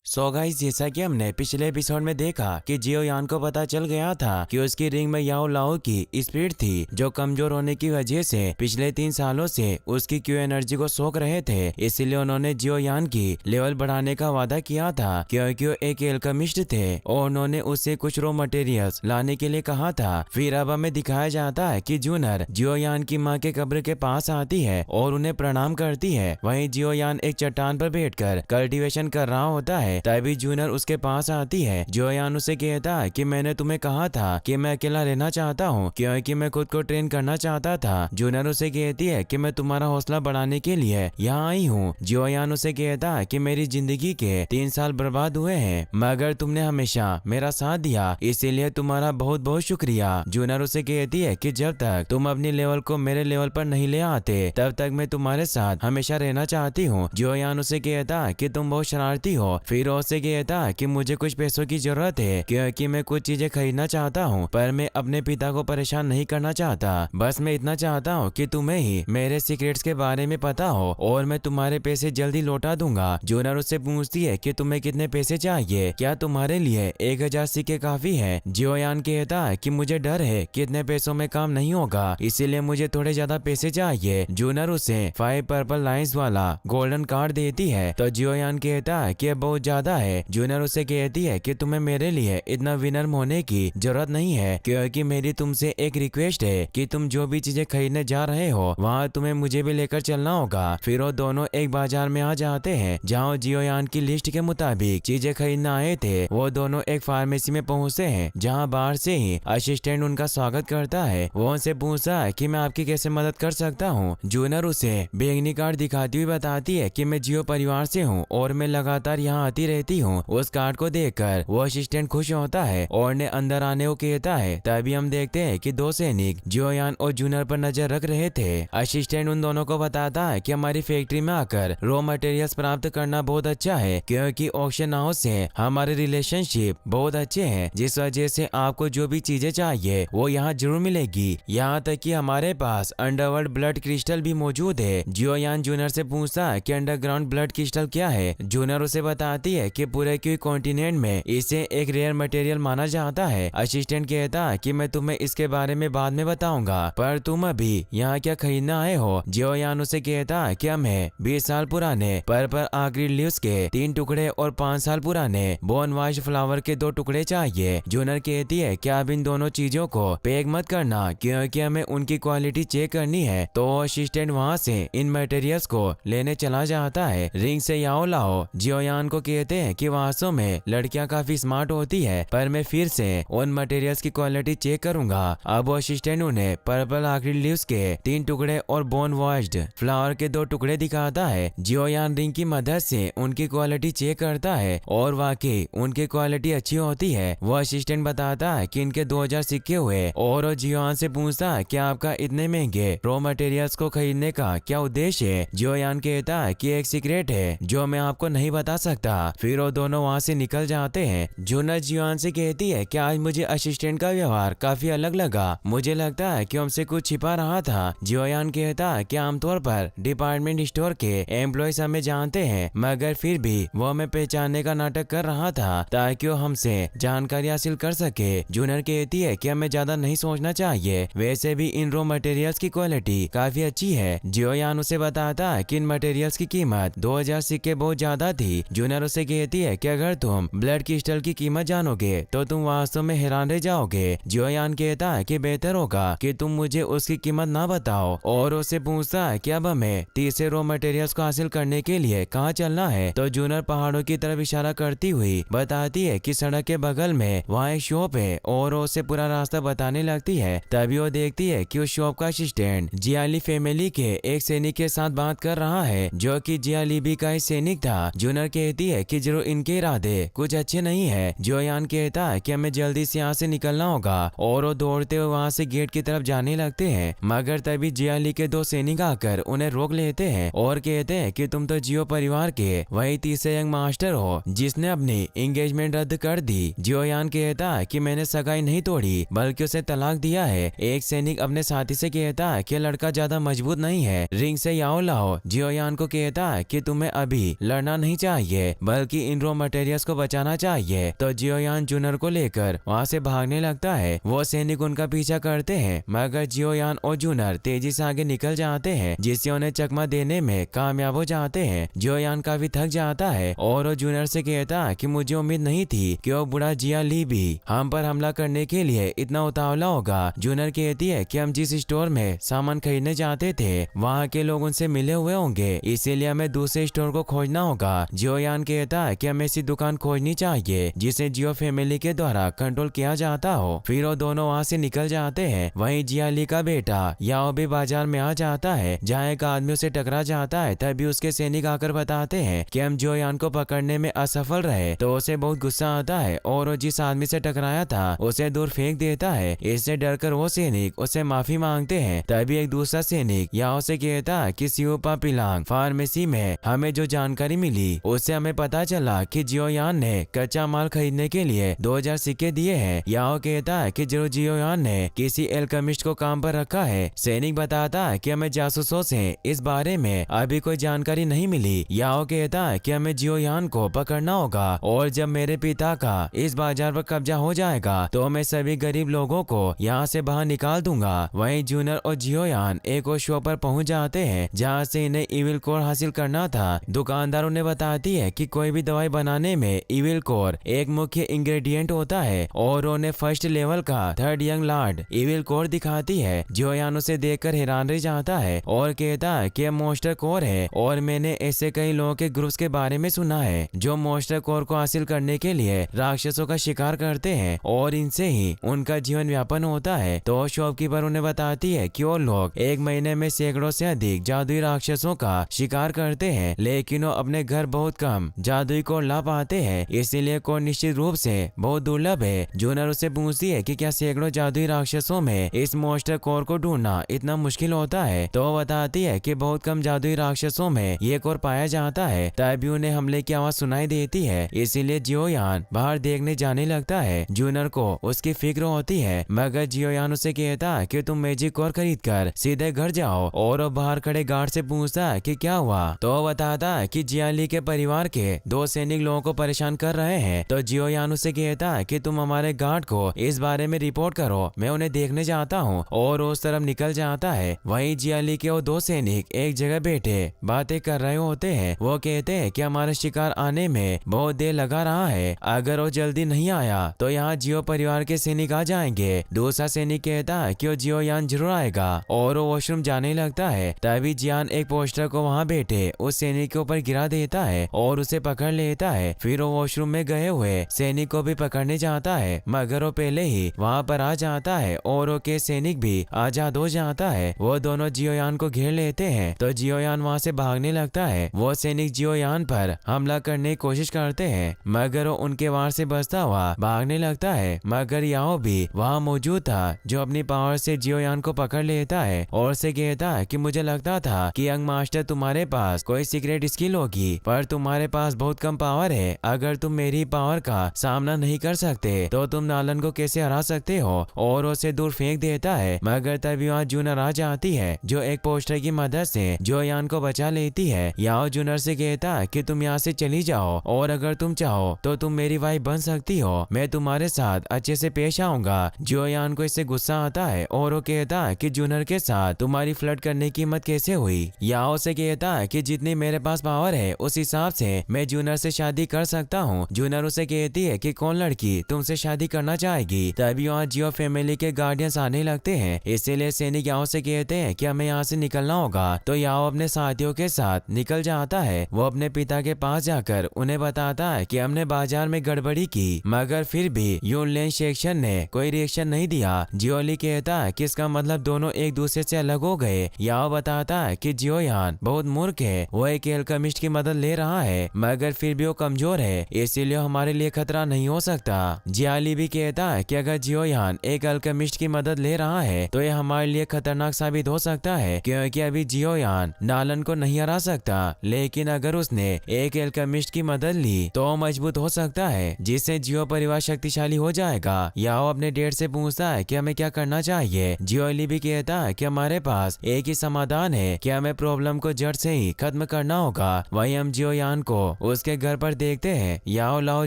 So guys, जैसा कि हमने पिछले एपिसोड में देखा कि जियो यान को पता चल गया था कि उसकी रिंग में याओ लाओ की स्पिरिट थी जो कमजोर होने की वजह से पिछले 3 सालों से उसकी क्यू एनर्जी को सोख रहे थे। इसीलिए उन्होंने जियो यान की लेवल बढ़ाने का वादा किया था क्योंकि वो एक एल्केमिस्ट थे और उन्होंने उससे कुछ रॉ मटेरियल्स लाने के लिए कहा था। फिर अब हमें दिखाया जाता है कि जूनर जियो यान की माँ के कब्र के पास आती है और उन्हें प्रणाम करती है। वहीं जियो यान एक चट्टान पर बैठकर कल्टीवेशन कर रहा होता है। तभी जूनर उसके पास आती है। जियोयान उसे कहता है कि मैंने तुम्हें कहा था कि मैं अकेला रहना चाहता हूँ क्योंकि मैं खुद को ट्रेन करना चाहता था। जूनर उसे कहती है कि मैं तुम्हारा हौसला बढ़ाने के लिए यहाँ आई हूँ। जियोयान उसे कहता है कि मेरी जिंदगी के 3 साल बर्बाद हुए हैं मगर तुमने हमेशा मेरा साथ दिया, इसीलिए तुम्हारा बहुत बहुत शुक्रिया। जूनर उसे कहती है कि जब तक तुम अपनी लेवल को मेरे लेवल पर नहीं ले आते तब तक मैं तुम्हारे साथ हमेशा रहना चाहती हूँ। जियोयान उसे कहता है कि तुम बहुत शरारती हो। फिर उससे कहता कि मुझे कुछ पैसों की जरूरत है क्योंकि मैं कुछ चीजें खरीदना चाहता हूँ पर मैं अपने पिता को परेशान नहीं करना चाहता। बस मैं इतना चाहता हूँ कि तुम्हें ही मेरे सीक्रेट्स के बारे में पता हो और मैं तुम्हारे पैसे जल्दी लौटा दूंगा। जूनर उससे पूछती है कि तुम्हें कितने पैसे चाहिए, क्या तुम्हारे लिए 1000 सिक्के काफी है। जियोयान कहता है कि मुझे डर है कि इतने पैसों में काम नहीं होगा, इसीलिए मुझे थोड़े ज्यादा पैसे चाहिए। जूनर उसे 5 पर्पल लाइंस वाला गोल्डन कार्ड देती है तो जियोयान कहता है कि बहुत ज्यादा है। जूनर उसे कहती है कि तुम्हें मेरे लिए इतना विनर होने की जरूरत नहीं है क्योंकि मेरी तुमसे एक रिक्वेस्ट है कि तुम जो भी चीजें खरीदने जा रहे हो वहाँ तुम्हें मुझे भी लेकर चलना होगा। फिर वो दोनों एक बाजार में आ जाते हैं जहाँ जियोयान की लिस्ट के मुताबिक चीजें खरीदना आए थे। वो दोनों एक फार्मेसी में पहुँचते हैं जहाँ बाहर से ही असिस्टेंट उनका स्वागत करता है। वो उनसे पूछता है कि मैं आपकी कैसे मदद कर सकता हूँ। जूनर उसे बैंगनी कार्ड दिखाती हुई बताती है कि मैं जियो परिवार से हूँ और मैं लगातार यहाँ आती रहती हूँ। उस कार्ड को देखकर वो असिस्टेंट खुश होता है और ने अंदर आने को कहता है। तभी हम देखते हैं कि 2 सैनिक जियोयान और जूनर पर नजर रख रहे थे। असिस्टेंट उन दोनों को बताता है कि हमारी फैक्ट्री में आकर रॉ मटेरियल्स प्राप्त करना बहुत अच्छा है क्योंकि ऑक्शन हाउस से हमारे रिलेशनशिप बहुत अच्छे हैं, जिस वजह से आपको जो भी चीजें चाहिए वो यहाँ जरूर मिलेगी। यहाँ तक कि हमारे पास अंडरवर्ल्ड ब्लड क्रिस्टल भी मौजूद है। जियोयान जूनर से पूछता है कि अंडरग्राउंड ब्लड क्रिस्टल क्या है। जूनर उसे बताती है कि पूरे क्यू कॉन्टिनेंट में इसे एक रेयर मटेरियल माना जाता है। असिस्टेंट कहता है कि मैं तुम्हें इसके बारे में बाद में बताऊंगा, पर तुम अभी यहाँ क्या खरीदना आए हो। जियोयान उसे कहता है कि हमें 20 साल पुराने पर्पल आखिरी लीव्स के 3 टुकड़े और 5 साल पुराने बोन वाश फ्लावर के 2 टुकड़े चाहिए। जूनर कहती है कि आप इन दोनों चीजों को पैक मत करना क्योंकि हमें उनकी क्वालिटी चेक करनी है। तो असिस्टेंट वहाँ से इन मटेरियल्स को लेने चला जाता है। रिंग से याओ लाओ जियोयान को कहते हैं कि वास्तव में लड़कियां काफी स्मार्ट होती है पर मैं फिर से उन मटेरियल्स की क्वालिटी चेक करूंगा। अब असिस्टेंट उन्हें पर्पल आखिरी लीव्स के 3 टुकड़े और बोन वॉश्ड फ्लावर के 2 टुकड़े दिखाता है। जियोयान रिंग की मदद से उनकी क्वालिटी चेक करता है और वाकई उनकी क्वालिटी अच्छी होती है। वो असिस्टेंट बताता है कि इनके 2000 सिक्के हुए और जियोयान से पूछता है कि आपका इतने महंगे रॉ मटेरियल्स को खरीदने का क्या उद्देश्य है। जियोयान कहता है कि एक सीक्रेट है जो मैं आपको नहीं बता सकता। फिर वो दोनों वहाँ से निकल जाते हैं। जूनर जियोयान से कहती है कि आज मुझे असिस्टेंट का व्यवहार काफी अलग लगा, मुझे लगता है कि हमसे कुछ छिपा रहा था। जियोयान कहता है कि आमतौर पर डिपार्टमेंट स्टोर के एम्प्लॉयज हमें जानते हैं मगर फिर भी वो हमें पहचानने का नाटक कर रहा था ताकि वो हमसे जानकारी हासिल कर सके। जूनर कहती है कि हमें ज्यादा नहीं सोचना चाहिए, वैसे भी इन रॉ मटेरियल्स की क्वालिटी काफी अच्छी है। जियोयान उसे बताता है कि इन मटेरियल्स की कीमत 2000 सिक्के बहुत ज्यादा थी। जूनर उसे कहती है कि अगर तुम ब्लड क्रिस्टल की कीमत जानोगे तो तुम वास्तव में हैरान रह जाओगे। जियोयान कहता है कि बेहतर होगा कि तुम मुझे उसकी कीमत ना बताओ और उससे पूछता है कि अब हमें तीसरे रॉ मटेरियल्स को हासिल करने के लिए कहाँ चलना है। तो जूनर पहाड़ों की तरफ इशारा करती हुई बताती है कि सड़क के बगल में वहाँ एक शॉप है और उसे पूरा रास्ता बताने लगती है। तभी वो देखती है कि उस शॉप का असिस्टेंट जियाली फैमिली के एक सैनिक के साथ बात कर रहा है जो कि जियालीबी का एक सैनिक था। जूनर कहती है कि जरूर इनके इरादे कुछ अच्छे नहीं है। जियोयान कहता है कि हमें जल्दी से यहाँ से निकलना होगा और वो दौड़ते हुए वहाँ से गेट की तरफ जाने लगते हैं मगर तभी जियाली के 2 सैनिक आकर उन्हें रोक लेते हैं और कहते हैं कि तुम तो जियो परिवार के वही तीसरे यंग मास्टर हो जिसने अपनी एंगेजमेंट रद्द कर दी। जियोयान कहता है कि मैंने सगाई नहीं तोड़ी बल्कि उसे तलाक दिया है। एक सैनिक अपने साथी से कहता है कि लड़का ज्यादा मजबूत नहीं है। रिंग से याओ लाओ जियोयान को कहता है कि तुम्हें अभी लड़ना नहीं चाहिए बल्कि इन रॉ मटेरियल्स को बचाना चाहिए। तो जियोयान जूनर को लेकर वहाँ से भागने लगता है। वो सैनिक उनका पीछा करते हैं मगर जियोयान और जूनर तेजी से आगे निकल जाते हैं, जिससे उन्हें चकमा देने में कामयाब हो जाते हैं। जियोयान काफी थक जाता है और वो जूनर से कहता है कि मुझे उम्मीद नहीं थी कि वो बुढ़ा जिया ली भी हम पर हमला करने के लिए इतना उतावला होगा। जूनर कहती है कि हम जिस स्टोर में सामान खरीदने जाते थे वहाँ के लोग उनसे मिले हुए होंगे, इसीलिए हमें दूसरे स्टोर को खोजना होगा। जियोयान कहता है कि हमें ऐसी दुकान खोजनी चाहिए जिसे जियो फैमिली के द्वारा कंट्रोल किया जाता हो। फिर वो दोनों वहाँ से निकल जाते हैं। वहीं जिया ली का बेटा याओ भी बाजार में आ जाता है, जहाँ एक आदमी उसे टकरा जाता है। तभी उसके सैनिक आकर बताते हैं कि हम जियोयान को पकड़ने में असफल रहे। तो उसे बहुत गुस्सा आता है और वो जिस आदमी से टकराया था उसे दूर फेंक देता है। इससे डरकर वो सैनिक उससे माफी मांगते हैं। तभी एक दूसरा सैनिक याओ से कहता है कि सियोपा पिलांग फार्मेसी में हमें जो जानकारी मिली उससे हमें पता चला कि जियोयान ने कच्चा माल खरीदने के लिए 2000 सिक्के दिए हैं। याओ कहता है कि जरूर जियोयान ने किसी एल्केमिस्ट को काम पर रखा है। सैनिक बताता है कि हमें जासूसों से इस बारे में अभी कोई जानकारी नहीं मिली। याओ कहता है कि हमें जियोयान को पकड़ना होगा और जब मेरे पिता का इस बाजार पर कब्जा हो जाएगा तो मैं सभी गरीब लोगों को यहाँ से बाहर निकाल दूंगा। वहीं जूनर और जियोयान एक और शॉप पर पहुंच जाते हैं जहाँ से इन्हें इविल कोर हासिल करना था। दुकानदार उन्हें बताती है कि कोई भी दवाई बनाने में इविल कोर एक मुख्य इंग्रेडिएंट होता है और उन्हें फर्स्ट लेवल का third young Lord evil core दिखाती है। जियोयान उसे देखकर हैरान रह जाता है और कहता है कि मॉन्स्टर कोर है और मैंने ऐसे कई लोगों के ग्रुप्स के बारे में सुना है जो मॉन्स्टर कोर को हासिल करने के लिए राक्षसों का शिकार करते हैं और इनसे ही उनका जीवन व्यापन होता है। तो शॉपकीपर उन्हें बताती है कि वो लोग एक महीने में सैकड़ों से अधिक जादुई राक्षसों का शिकार करते हैं, लेकिन वो अपने घर बहुत कम जादुई कोर ला पाते हैं, इसीलिए कोर निश्चित रूप से बहुत दुर्लभ है। जूनर उससे पूछती है कि क्या सैकड़ों जादुई राक्षसों में इस मॉन्स्टर कोर को ढूंढना इतना मुश्किल होता है। तो वो बताती है कि बहुत कम जादुई राक्षसों में ये कोर पाया जाता है। तभी उन्हें हमले की आवाज सुनाई देती है, इसीलिए जियोयान बाहर देखने जाने लगता है। जूनर को उसकी फिक्र होती है मगर जियोयान उसे कहता है कि तुम मैजिक कोर खरीद कर सीधे घर जाओ और वो बाहर खड़े गार्ड से पूछता है कि क्या हुआ। तो वो बताता है कि जियाली के परिवार के 2 सैनिक लोगों को परेशान कर रहे हैं। तो जियोयान उसे कहता है कि तुम हमारे गार्ड को इस बारे में रिपोर्ट करो, मैं उन्हें देखने जाता हूँ और उस तरफ निकल जाता है। वहीं जियाली के वो 2 सैनिक एक जगह बैठे बातें कर रहे होते हैं। वो कहते हैं कि हमारा शिकार आने में बहुत देर लगा रहा है, अगर वो जल्दी नहीं आया तो यहाँ जियो परिवार के सैनिक आ जाएंगे। दूसरा सैनिक कहता है कि वो जियोयान जरूर आएगा और वो वॉशरूम जाने लगता है। तभी जियान एक पोस्टर को वहाँ बैठे उस सैनिक के ऊपर गिरा देता है और उसे पकड़ लेता है। फिर वो वॉशरूम में गए हुए सैनिक को भी पकड़ने जाता है मगर वो पहले ही वहाँ पर आ जाता है और वो के सैनिक भी आजाद हो जाता है। वो दोनों जियोयान को घेर लेते हैं तो जियोयान वहाँ से भागने लगता है। वो सैनिक जियोयान पर हमला करने की कोशिश करते हैं मगर वो उनके वार से बचता हुआ भागने लगता है। मगर याओ भी वहाँ मौजूद था जो अपनी पावर से जियोयान को पकड़ लेता है और से कहता है कि मुझे लगता था कि यंग मास्टर तुम्हारे पास कोई सीक्रेट स्किल होगी, पर तुम्हारे पास बहुत कम पावर है। अगर तुम मेरी पावर का सामना नहीं कर सकते तो तुम नालन को कैसे हरा सकते हो, और उसे दूर फेंक देता है। मगर तभी वहाँ जूनर आ जाती है जो एक पोस्टर की मदद से जियोयान को बचा लेती है। याओ जूनर से कहता है कि तुम यहाँ से चली जाओ और अगर तुम चाहो तो तुम मेरी वाइफ बन सकती हो, मैं तुम्हारे साथ अच्छे से पेश आऊंगा। जियोयान को इससे गुस्सा आता है और वो कहता है कि जूनर के साथ तुम्हारी फ्लर्ट करने की हिम्मत कैसे हुई। याओ से कहता है कि जितनी मेरे पास पावर है उस हिसाब से मैं जूनर से शादी कर सकता हूँ। जूनर उसे कहती है कि कौन लड़की तुमसे शादी करना चाहेगी। तभी वहाँ जियो फैमिली के गार्डियंस आने लगते हैं, इसीलिए सैनिक याओ से कहते हैं कि हमें यहाँ से निकलना होगा। तो याओ अपने साथियों के साथ निकल जाता है। वो अपने पिता के पास जाकर उन्हें बताता है कि हमने बाजार में गड़बड़ी की, मगर फिर भी यूनलेन सेक्शन ने कोई रिएक्शन नहीं दिया। जियोली कहता है कि इसका मतलब दोनों एक दूसरे से अलग हो गए। याओ बताता है कि जियोयान बहुत मूर्ख है, वो एक एल्केमिस्ट की मदद ले रहा है मगर फिर भी वो कमजोर है, इसीलिए हमारे लिए खतरा नहीं हो सकता। जियाली भी कहता है कि अगर जियोयान एक एल्केमिस्ट की मदद ले रहा है तो ये हमारे लिए खतरनाक साबित हो सकता है, क्योंकि अभी जियोयान नालन को नहीं हरा सकता, लेकिन अगर उसने एक एल्केमिस्ट की मदद ली तो मजबूत हो सकता है, जिससे जियो परिवार शक्तिशाली हो जाएगा। याओ अपने डेट से पूछता है कि हमें क्या करना चाहिए। जियोली भी कहता है कि हमारे पास एक ही समाधान है कि हमें प्रॉब्लम को जड़ से ही खत्म करना होगा। वहीं हम जियोयान को उसके घर पर देखते हैं याओ लाओ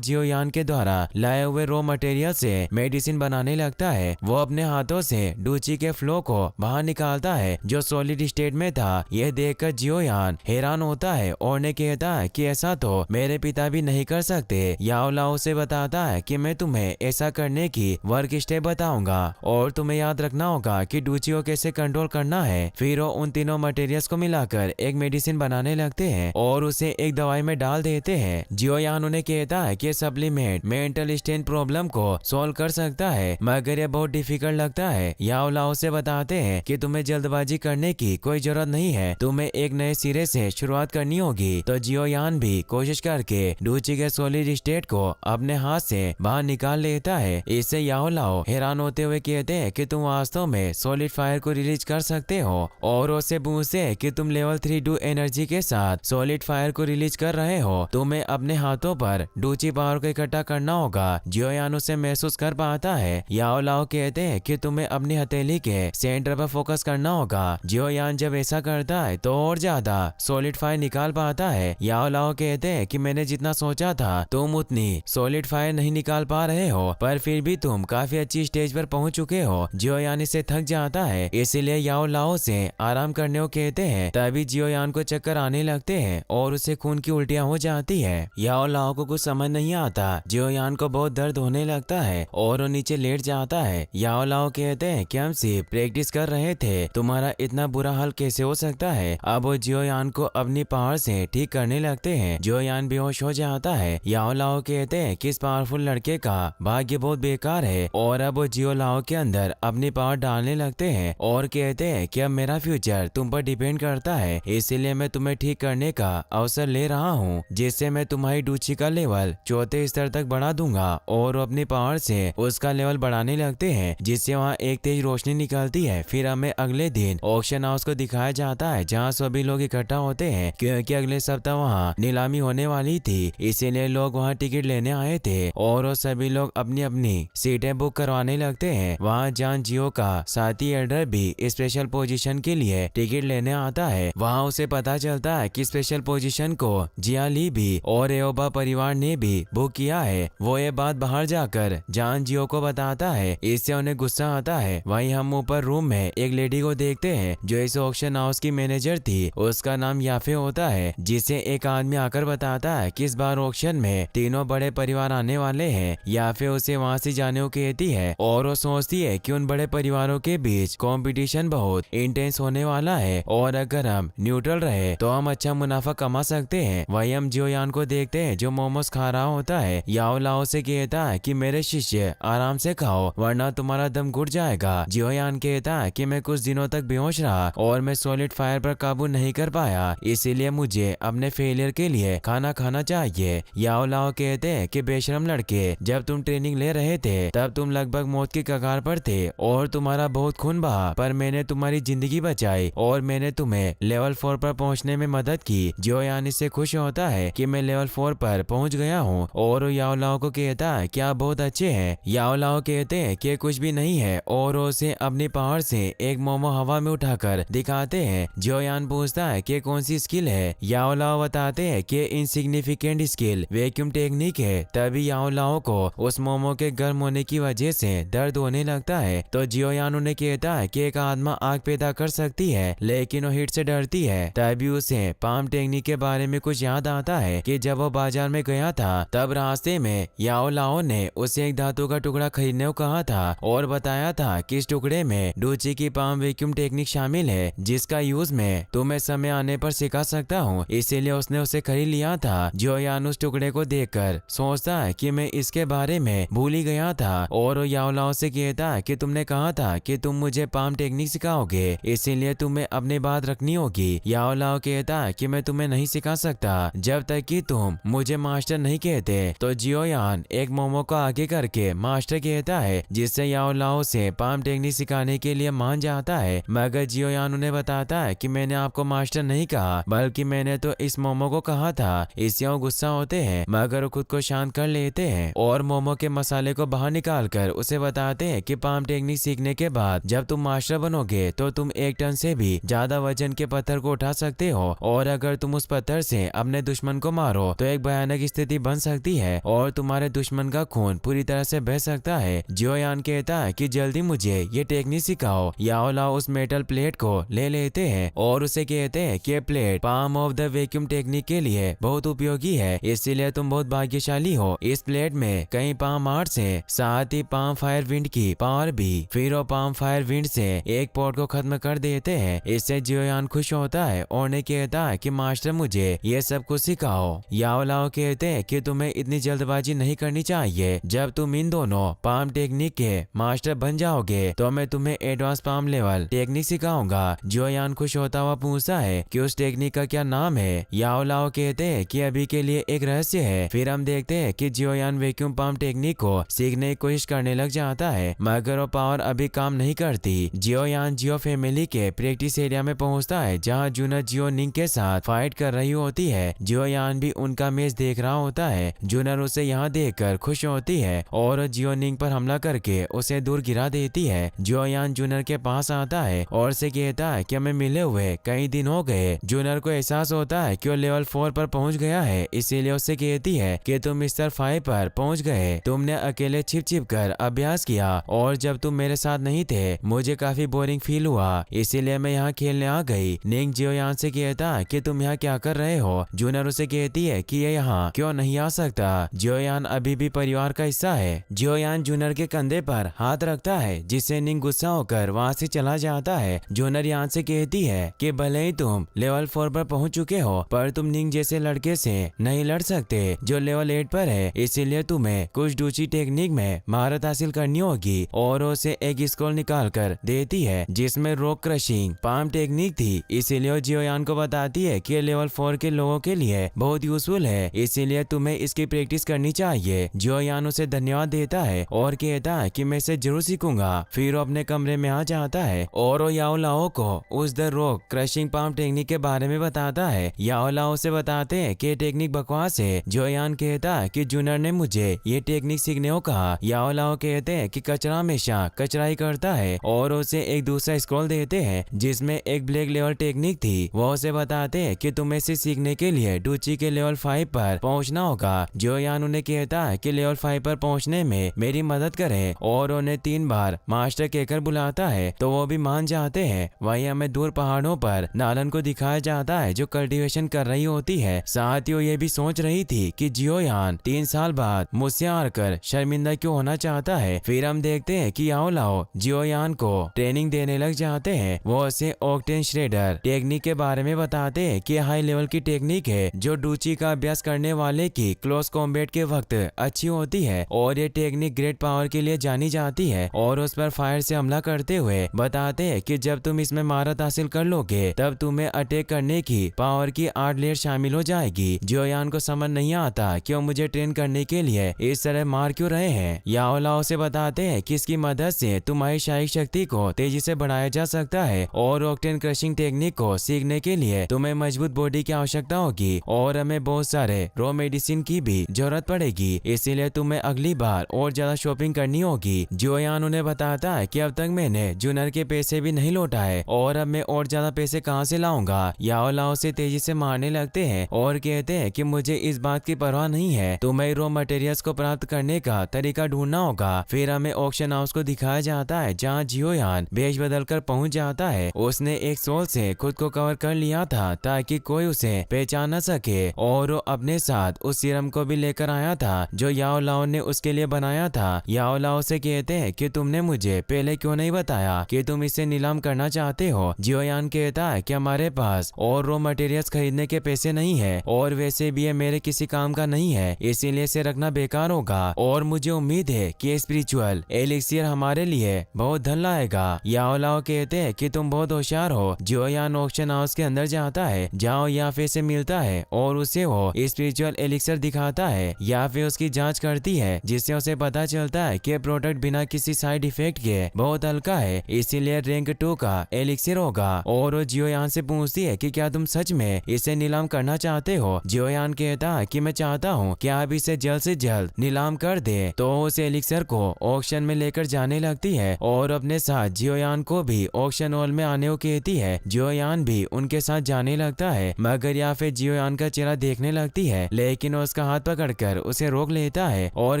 जियो यान के द्वारा लाए हुए रॉ मटेरियल से मेडिसिन बनाने लगता है। वो अपने हाथों से डूची के फ्लो को बाहर निकालता है जो सॉलिड स्टेट में था। यह देखकर जियो यान हैरान होता है और ने कहता है कि ऐसा तो मेरे पिता भी नहीं कर सकते। याओ लाओ से बताता है कि मैं तुम्हें ऐसा करने की वर्क स्टेप बताऊंगा और तुम्हें याद रखना होगा कि डूची को कैसे कंट्रोल करना है। फिर वो उन तीनों मटेरियल्स को मिलाकर एक मेडिसिन बनाने लगते हैं और उसे एक दवाई में डाल देते हैं। जियो यान उन्हें कहता है कि सप्लीमेंट मेंटल स्ट्रेन प्रॉब्लम को सॉल्व कर सकता है मगर यह बहुत डिफिकल्ट लगता है। याओ लाओ से बताते हैं कि तुम्हें जल्दबाजी करने की कोई जरूरत नहीं है, तुम्हें एक नए सिरे से शुरुआत करनी होगी। तो जियो यान भी कोशिश करके डूची के सॉलिड स्टेट को अपने हाथ से बाहर निकाल लेता है। इससे याओ लाओ हैरान होते हुए कहते हैं कि तुम वास्तव में सॉलिड फायर को रिलीज कर सकते हो और उससे पूछते हैं कि तुम लेवल 3 डू एनर्जी के साथ सॉलिड फायर को रिलीज कर रहे हो। तुम्हें अपने हाथों पर डूची पावर को इकट्ठा करना होगा। जियो यान उसे महसूस कर पाता है। याओ लाओ कहते हैं कि तुम्हें अपनी हथेली के सेंटर पर फोकस करना होगा। जियो यान जब ऐसा करता है तो और ज्यादा सॉलिड फायर निकाल पाता है। याओ लाओ कहते हैं कि मैंने जितना सोचा था तुम उतनी सॉलिड फायर नहीं निकाल पा रहे हो, पर फिर भी तुम काफी अच्छी स्टेज पर पहुंच चुके हो। जियो यान इससे थक जाता है, इसीलिए याओ लाओ से आराम करने को कहते हैं। तभी जियो यान को चक्कर आने लगते हैं और उसे खून की उल्टियां हो जाती है। याओ लाओ को कुछ समझ नहीं आता। जियो यान को बहुत दर्द होने लगता है और वो नीचे लेट जाता है। याओ लाओ कहते हैं कि हम सिर्फ प्रैक्टिस कर रहे थे, तुम्हारा इतना बुरा हाल कैसे हो सकता है। अब वो जियो यान को अपनी पावर से ठीक करने लगते हैं। जियो यान बेहोश हो जाता है। याओ लाओ कहते हैं कि इस पावरफुल लड़के का भाग्य बहुत बेकार है और अब वो जियो लाओ के अंदर अपनी पावर डालने लगते हैं और कहते हैं कि अब मेरा फ्यूचर तुम पर डिपेंड करता है, इसीलिए मैं तुम्हें ठीक करने का अवसर ले रहा हूँ जिससे मैं तुम्हारी डूची का लेवल 4थे स्तर तक बढ़ा दूंगा। और वो अपनी पावर से उसका लेवल बढ़ाने लगते हैं जिससे वहाँ एक तेज रोशनी निकलती है। फिर हमें अगले दिन ऑक्शन हाउस को दिखाया जाता है जहाँ सभी लोग इकट्ठा होते हैं क्योंकि अगले सप्ताह वहाँ नीलामी होने वाली थी, इसीलिए लोग वहाँ टिकट लेने आए थे और वो सभी लोग अपनी अपनी सीटें बुक करवाने लगते हैं। वहाँ जान जियो का साथी एल्डर भी स्पेशल पोजीशन के लिए टिकट लेने आता है। वहाँ उसे पता चलता है कि स्पेशल पोजीशन को जिया ली भी और एओबा परिवार ने भी बुक किया है। वो ये बात बाहर जाकर जान जियो को बताता है, इससे उन्हें गुस्सा आता है। वहीं हम ऊपर रूम में एक लेडी को देखते हैं जो इस ऑक्शन हाउस की मैनेजर थी। उसका नाम याफे होता है, जिसे एक आदमी आकर बताता है कि इस बार ऑक्शन में तीनों बड़े परिवार आने वाले हैं। याफे उसे वहाँ से जाने को कहती है और वो सोचती है कि उन बड़े परिवारों के बीच कंपटीशन बहुत इंटेंस होने वाला है और अगर हम न्यूट्रल रहे तो हम अच्छा मुनाफा कमा सकते हैं। वहीं हम जियो यान को देखते हैं जो मोमोज खा रहा होता है। याओ लाओ से कहता है कि मेरे शिष्य आराम से खाओ वरना तुम्हारा दम घुट जाएगा। जियो यान कहता है कि मैं कुछ दिनों तक बेहोश रहा और मैं सॉलिड फायर पर काबू नहीं कर पाया, इसीलिए मुझे अपने फेलियर के लिए खाना खाना चाहिए। याओ लाओ कहते हैं कि बेशरम लड़के, जब तुम ट्रेनिंग ले रहे थे तब तुम लगभग मौत की कगार पर थे और तुम्हारा बहुत खून बहा, पर मैंने तुम्हारी जिंदगी बचाई और मैंने तुम्हें लेवल 4 पर पहुंचने में मदद की। जियो यान इससे खुश होता है कि मैं लेवल 4 पर पहुंच गया हूं और याओ लाओ को कहता है कि आप बहुत अच्छे हैं। याओ लाओ कहते हैं कि कुछ भी नहीं है और उसे अपनी पावर से एक मोमो हवा में उठाकर दिखाते हैं। जियो यान पूछता है कि कौन सी स्किल है। याओ लाओ बताते हैं कि इनसिग्निफिकेंट स्किल वैक्यूम टेक्निक है। तभी याओ लाओ को उस मोमो के गर्म होने की वजह से दर्द होने लगता है। तो जियो यान उन्हें कहता है कि एक आत्मा आग पैदा कर सकती है लेकिन वो हीट से डरती है। तभी उसे पाम टेक्निक के बारे में कुछ याद आता है कि जब वो बाजार में गया था तब रास्ते में याओ लाओ ने उसे एक धातु का टुकड़ा खरीदने को कहा था और बताया था कि इस टुकड़े में डूची की पाम वैक्यूम टेक्निक शामिल है जिसका यूज मैं तुम्हें समय आने पर सिखा सकता हूँ, इसीलिए उसने उसे खरीद लिया था। जियो यान उस टुकड़े को देखकर सोचता है कि मैं इसके बारे में भूल ही गया था और वो याओ लाओ से कहता है कि तुमने कहा था कि तुम मुझे पाम टेक्निक सिखाओगे, इसीलिए तुम्हें अपनी बात रखनी होगी। याओ लाओ कहता है कि मैं तुम्हें नहीं सिखा सकता जब तक कि तुम मुझे मास्टर नहीं कहते। तो जियो यान एक मोमो को आगे करके मास्टर कहता है जिससे याओ लाओ से पाम टेक्निक सिखाने के लिए मान जाता है, मगर जियो यान उन्हें बताता है कि मैंने आपको मास्टर नहीं कहा बल्कि मैंने तो इस मोमो को कहा था। इससे वो गुस्सा होते हैं मगर वो खुद को शांत कर लेते हैं और मोमो के मसाले को बाहर निकाल कर उसे बताते हैं कि पाम टेक्निक सीखने के बाद जब तुम मास्टर बनोगे तो तुम 1 टन से भी ज्यादा वजन के पत्थर को उठा सकते हो और अगर तुम उस पत्थर से अपने दुश्मन को मारो तो एक भयानक स्थिति बन सकती है और तुम्हारे दुश्मन का खून पूरी तरह से बह सकता है। जियोयान कहता है कि जल्दी मुझे ये टेक्निक सिखाओ। याओ लाओ उस मेटल प्लेट को ले लेते हैं और उसे कहते हैं कि plate palm of the vacuum technique के लिए बहुत उपयोगी है, इसीलिए तुम बहुत भाग्यशाली हो। इस प्लेट में कई पाम आर्ट्स है, साथ ही पाम फायर विंड की पावर भी। फिर वो पाम फायर विंड से एक पॉट को खत्म कर देते हैं। इससे जियोयान खुश होता है और ने कहता है कि मास्टर मुझे ये सब कुछ सिखाओ। याओ लाओ कहते हैं कि तुम्हें इतनी जल्दबाजी नहीं करनी चाहिए। जब तुम इन दोनों पाम टेक्निक के मास्टर बन जाओगे तो मैं तुम्हें एडवांस पाम लेवल टेक्निक सिखाऊंगा। जियोयान खुश होता हुआ पूछता है कि उस टेक्निक का क्या नाम है। याओ लाओ कहते हैं कि अभी के लिए एक रहस्य है। फिर हम देखते हैं कि जियोयान वैक्यूम पाम टेक्निक को सीखने की कोशिश करने लग जाता है, मगर वो पावर अभी काम नहीं करती। जियोयान जियो फैमिली के प्रैक्टिस एरिया में पहुंचता है जहां जूनर जियो निंग के साथ फाइट कर रही होती है। जियोयान भी उनका मैच देख रहा होता है। जूनर उसे यहाँ देखकर खुश होती है और जियो निंग पर हमला करके उसे दूर गिरा देती है। जियोयान जूनर के पास आता है और से कहता है कि हमें मिले हुए कई दिन हो गए। जूनर को एहसास होता है कि वो लेवल 4 पर पहुंच गया है, इसीलिए उससे कहती है कि तुम स्तर 5 पर पहुंच गए। तुमने अकेले छिप छिप कर अभ्यास किया और जब तुम मेरे साथ नहीं थे मुझे काफी बोरिंग फील हुआ, इसीलिए मैं यहाँ खेलने आ गई। निंग जियोयान से कहता है कि तुम यहाँ क्या कर रहे हो। जूनर उसे कहती है कि ये यहाँ क्यों नहीं आ सकता। जियोयान अभी भी परिवार का हिस्सा है। जियोयान जूनर के कंधे पर हाथ रखता है जिससे निंग गुस्सा होकर वहाँ से चला जाता है। जूनर यहाँ से कहती है कि भले ही तुम लेवल 4 पर पहुंच चुके हो पर तुम निंग जैसे लड़के से नहीं लड़ सकते जो लेवल 8 पर है, इसीलिए तुम्हें कुछ दूसरी टेक्निक में महारत हासिल करनी होगी। और उसे एक स्क्रॉल निकाल कर देती है जिसमें रॉक क्रशिंग पाम टेक्निक थी, इसीलिए जियोयान को बताती है कि लेवल 4 के लोगों के लिए बहुत यूजफुल है, इसीलिए तुम्हें इसकी प्रैक्टिस करनी चाहिए। जियोयान उसे धन्यवाद देता है और कहता है कि मैं इसे जरूर सीखूंगा। फिर वो अपने कमरे में आ जाता है और वो याओ लाओ को उस the rock crushing palm technique के बारे में बताता है। याओ लाओ से बताते हैं कि टेक्निक बकवास है। जियोयान कहता है कि जूनर ने मुझे ये टेक्निक सीखने को कहा। याओ लाओ कहते हैं कि कचरा हमेशा कचरा ही करता है और उसे एक दूसरा स्क्रॉल देते हैं जिसमें एक ब्लैक लेवल टेक्निक थी। वो उसे बताते हैं कि तुम्हें इसे सीखने के लिए डूची के लेवल 5 पर पहुंचना होगा। जियोयान उन्हें कहता है कि लेवल 5 पर पहुंचने में मेरी मदद करें और उन्हें 3 बार मास्टर कहकर बुलाता है तो वो भी मान जाते हैं। वहीं हमें दूर पहाड़ों पर नालन को दिखाया जाता है जो कल्टीवेशन कर रही होती है। साथ ही वो ये भी सोच रही थी कि जियोयान 3 साल बाद मुझसे हारकर शर्मिंदा क्यों होना चाहता है। फिर हम देखते हैं कि याओ लाओ जियोयान को ट्रेनिंग देने लग जाते हैं। वो उसे ऑक्टेन श्रेडर टेक्निक के बारे में बताते हैं कि हाई लेवल की टेक्निक है जो डूची का अभ्यास करने वाले की क्लोज कॉम्बैट के वक्त अच्छी होती है और ये टेक्निक ग्रेट पावर के लिए जानी जाती है। और उस पर फायर से हमला करते हुए बताते हैं कि जब तुम इसमें महारत हासिल कर लोगे तब तुम्हें अटैक करने की पावर की 8 लेयर शामिल हो जाएगी। जियोयान को समझ नहीं आता कि वो मुझे ट्रेन करने के लिए इस तरह मार क्यों रहे हैं। याओ लाओ से बताते हैं कि इसकी मदद से तुम्हारी शारीरिक शक्ति को तेजी से बढ़ाया जा सकता है और ऑक्टेन क्रशिंग टेक्निक को सीखने के लिए तुम्हें मजबूत बॉडी की आवश्यकता होगी और हमें बहुत सारे रॉ मेडिसिन की भी जरूरत पड़ेगी, इसीलिए तुम्हें अगली बार और ज्यादा शॉपिंग करनी होगी। जियोयान उन्हें बताता है कि अब तक मैंने जूनर के पैसे भी नहीं लौटा है और अब मैं और ज्यादा पैसे कहां से लाऊंगा। याओ लाओ से तेजी से मारने लगते हैं और कहते हैं कि मुझे इस बात की परवाह नहीं है, तुम्हें रॉ मटेरियल्स को प्राप्त करने का तरीका ढूंढना होगा। फिर हमें ऑक्शन हाउस को दिखाया जाता है जहाँ जियोयान भेष बदल कर पहुंच जाता है। उसने एक सोल से खुद को कवर कर लिया था ताकि कोई उसे पहचान न सके और वो अपने साथ उस सीरम को भी लेकर आया था जो याओ लाओ ने उसके लिए बनाया था। याओ लाओ से कहते हैं कि तुमने मुझे पहले क्यों नहीं बताया कि तुम इसे नीलाम करना चाहते हो। जियोयान कहता है कि हमारे पास और रॉ मटेरियल्स खरीदने के पैसे नहीं है और वैसे भी ये मेरे किसी काम का नहीं है, इसीलिए इसे रखना बेकार होगा और मुझे उम्मीद है कि स्पिरिचुअल एलिक्सियर हमारे लिए बहुत धन लाएगा। याओ लाओ कहते हैं कि तुम बहुत होशियार हो। जियोयान ऑक्शन हाउस के अंदर जाता है जहाँ याफे से मिलता है और उसे वो स्पिरिचुअल एलिक्सियर दिखाता है। याफे उसकी जांच करती है जिससे उसे पता चलता है कि प्रोडक्ट बिना किसी साइड इफेक्ट के बहुत हल्का है, इसीलिए रैंक 2 का एलिक्सियर होगा। और वो जियोयान से पूछती है कि क्या तुम सच में इसे नीलाम करना चाहते हो। जियोयान कहता है कि मैं चाहता हूँ कि आप इसे जल्द से जल्द नीलाम कर दे। तो उस एलिक्सियर को ऑक्शन में लेकर जाने लगती है और अपने साथ जियोयान को भी ऑक्शन हॉल में आने को कहती है। जियोयान भी उनके साथ जाने लगता है मगर याफे जियोयान यान का चेहरा देखने लगती है, लेकिन उसका हाथ पकड़कर उसे रोक लेता है और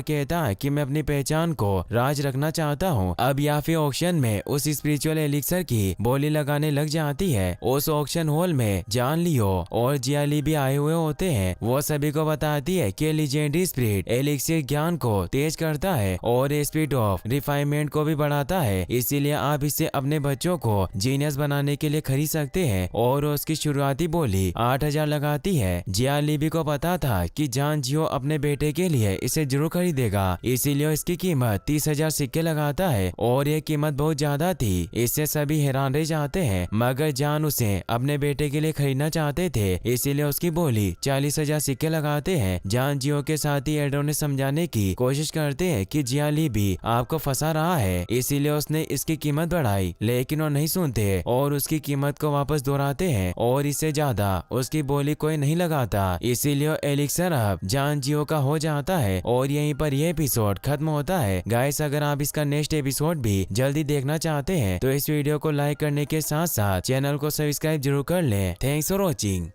कहता है कि मैं अपनी पहचान को राज रखना चाहता हूँ। अब याफी ऑक्शन में उस स्पिरिचुअल एलिक्सर की बोली लगाने लग जाती है। उस ऑक्शन हॉल में जान लियो और जियाली भी आए हुए होते हैं। वो सभी को बताती है कि लीजेंडरी स्पिरिट एलिक्सिर ज्ञान को तेज करता है और स्पीड ऑफ रिफाइनमेंट को भी बढ़ाता है, इसीलिए आप इसे अपने बच्चों को जीनियस बनाने के लिए खरीद सकते हैं। और उसकी शुरुआती बोली 8,000 लगाती है। जियालीबी को पता था कि जान जियो अपने बेटे के लिए इसे जरूर खरीदेगा, इसीलिए इसकी कीमत 30,000 सिक्के लगाता है और ये कीमत बहुत ज्यादा थी। इससे सभी हैरान रह जाते हैं, मगर जान उसे अपने बेटे के लिए खरीदना चाहते थे, इसीलिए उसकी बोली 40,000 सिक्के लगाते हैं। जान जियो के साथ ही एडो ने समझाने की कोशिश करते हैं कि जियालीबी आपको फंसा रहा है, इसीलिए उसने इसकी कीमत बढ़ाई, लेकिन वो नहीं सुनते और उसकी कीमत को वापस दोहराते हैं और इससे ज्यादा उसकी बोली कोई नहीं लगाता। इसीलिए एलिक्सर अब जान जियो का हो जाता है और यहीं पर यह एपिसोड खत्म होता है। गाइस, अगर आप इसका नेक्स्ट एपिसोड भी जल्दी देखना चाहते हैं तो इस वीडियो को लाइक करने के साथ साथ चैनल को सब्सक्राइब जरूर कर लें। Thanks for watching.